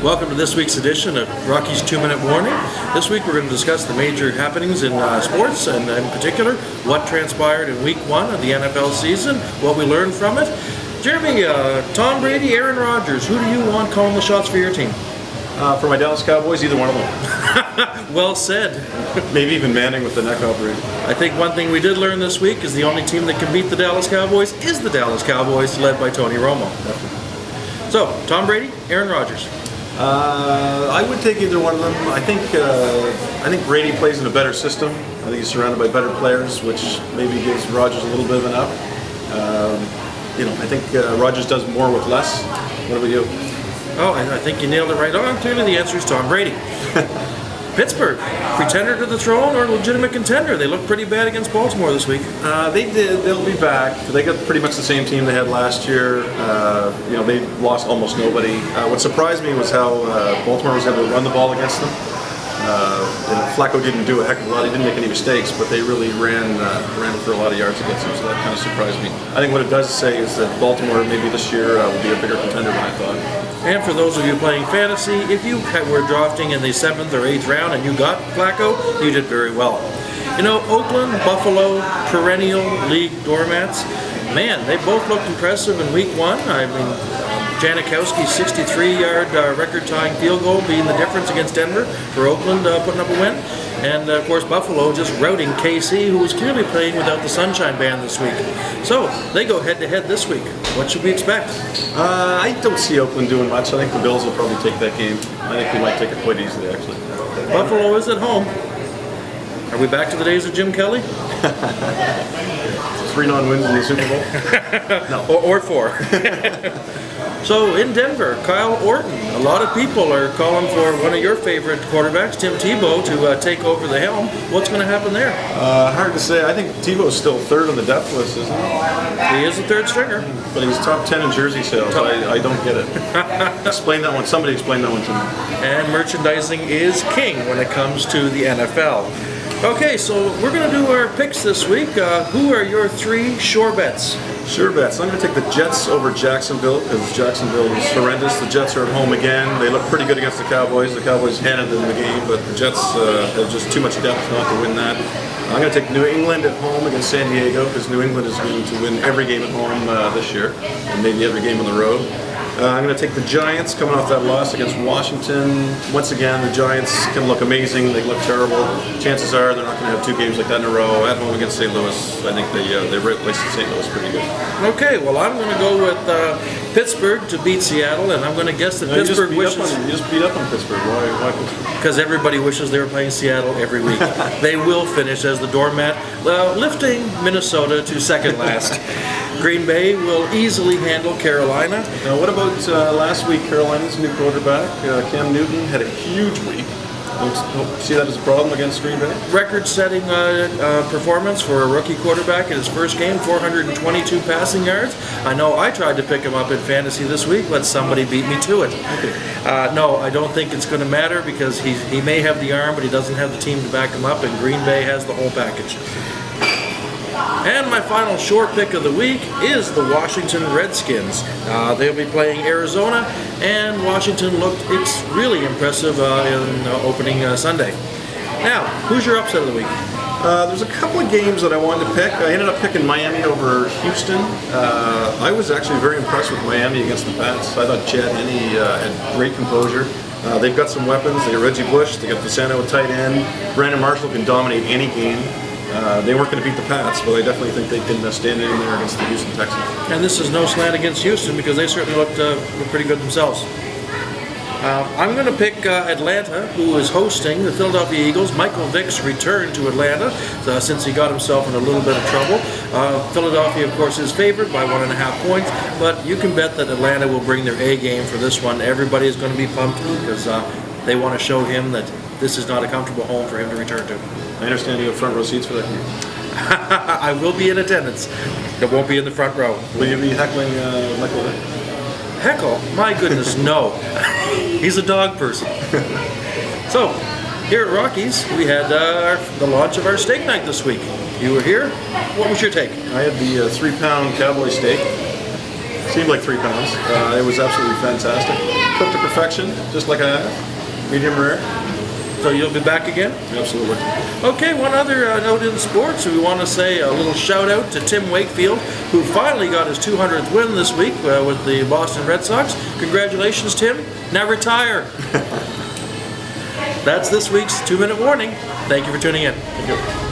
Welcome to this week's edition of Rocky's 2-Minute Warning. This week we're going to discuss the major happenings in sports, and in particular, what transpired in Week 1 of the NFL season, what we learned from it. Jeremy, Tom Brady, Aaron Rodgers, who do you want calling the shots for your team? For my Dallas Cowboys, either one of them. Well said. Maybe even Manning with the neck operation. I think one thing we did learn this week is the only team that can beat the Dallas Cowboys is the Dallas Cowboys, led by Tony Romo. So, Tom Brady, Aaron Rodgers. I would take either one of them. I think Brady plays in a better system. I think he's surrounded by better players, which maybe gives Rodgers a little bit of an up. I think Rodgers does more with less. What about you? Oh, I think you nailed it right on. Clearly the answer is Tom Brady. Pittsburgh, pretender to the throne or legitimate contender? They looked pretty bad against Baltimore this week. They did. They'll be back. They got pretty much the same team they had last year. They lost almost nobody. What surprised me was how Baltimore was able to run the ball against them. Flacco didn't do a heck of a lot. He didn't make any mistakes, but they really ran for a lot of yards against him, so that kind of surprised me. I think what it does say is that Baltimore maybe this year will be a bigger contender than I thought. And for those of you playing fantasy, if you were drafting in the 7th or 8th round and you got Flacco, you did very well. You know, Oakland, Buffalo, perennial league doormats, man, they both looked impressive in Week 1. I mean, Janikowski's 63-yard record-tying field goal being the difference against Denver for Oakland putting up a win. And, of course, Buffalo just routing KC, who was clearly playing without the Sunshine Band this week. So, they go head-to-head this week. What should we expect? I don't see Oakland doing much. I think the Bills will probably take that game. I think they might take it quite easily, actually. Buffalo is at home. Are we back to the days of Jim Kelly? 3 non-wins in the Super Bowl? No. Or 4. So in Denver, Kyle Orton. A lot of people are calling for one of your favorite quarterbacks, Tim Tebow, to take over the helm. What's going to happen there? Hard to say. I think Tebow's still 3rd on the depth list, isn't he? He is the 3rd stringer. But he's top 10 in jersey sales. I don't get it. Explain that one. Somebody explain that one to me. And merchandising is king when it comes to the NFL. Okay, so we're going to do our picks this week. Who are your 3 sure bets? Sure bets. I'm going to take the Jets over Jacksonville because Jacksonville is horrendous. The Jets are at home again. They look pretty good against the Cowboys. The Cowboys handed them the game, but the Jets have just too much depth not to win that. I'm going to take New England at home against San Diego because New England is going to win every game at home this year and maybe every game on the road. I'm going to take the Giants coming off that loss against Washington. Once again, the Giants can look amazing. They look terrible. Chances are they're not going to have 2 games like that in a row. At home against St. Louis, I think they replaced St. Louis pretty good. Okay, well, I'm going to go with Pittsburgh to beat Seattle, and I'm going to guess that Pittsburgh wishes... You just beat up on Pittsburgh. Why Pittsburgh? Because everybody wishes they were playing Seattle every week. They will finish as the doormat, lifting Minnesota to 2nd last. Green Bay will easily handle Carolina. Now, what about last week? Carolina's new quarterback, Cam Newton, had a huge week. Don't see that as a problem against Green Bay? Record-setting performance for a rookie quarterback in his first game, 422 passing yards. I know I tried to pick him up in fantasy this week. Let somebody beat me to it. Okay. No, I don't think it's going to matter because he may have the arm, but he doesn't have the team to back him up, and Green Bay has the whole package. And my final short pick of the week is the Washington Redskins. They'll be playing Arizona, and Washington looked really impressive in opening Sunday. Now, who's your upset of the week? There's a couple of games that I wanted to pick. I ended up picking Miami over Houston. I was actually very impressed with Miami against the Pats. I thought Chad Henne had great composure. They've got some weapons. They got Reggie Bush. They got Fasano at tight end. Brandon Marshall can dominate any game. They weren't going to beat the Pats, but I definitely think they can stand in there against the Houston Texans. And this is no slant against Houston because they certainly looked pretty good themselves. I'm going to pick Atlanta, who is hosting the Philadelphia Eagles. Michael Vick's returned to Atlanta since he got himself in a little bit of trouble. Philadelphia, of course, is favored by 1.5 points, but you can bet that Atlanta will bring their A game for this one. Everybody is going to be pumped because they want to show him that this is not a comfortable home for him to return to. I understand you have front row seats for that game. I will be in attendance. It won't be in the front row. Will you be heckling Michael Vick? Heckle? My goodness, no. He's a dog person. So, here at Rockies, we had the launch of our steak night this week. You were here. What was your take? I had the 3-pound cowboy steak. Seemed like 3 pounds. It was absolutely fantastic. cooked to perfection, just like I have. Medium rare. So you'll be back again? Absolutely. Okay, one other note in sports. We want to say a little shout out to Tim Wakefield, who finally got his 200th win this week with the Boston Red Sox. Congratulations, Tim. Now retire. That's this week's 2-Minute Warning. Thank you for tuning in. Thank you.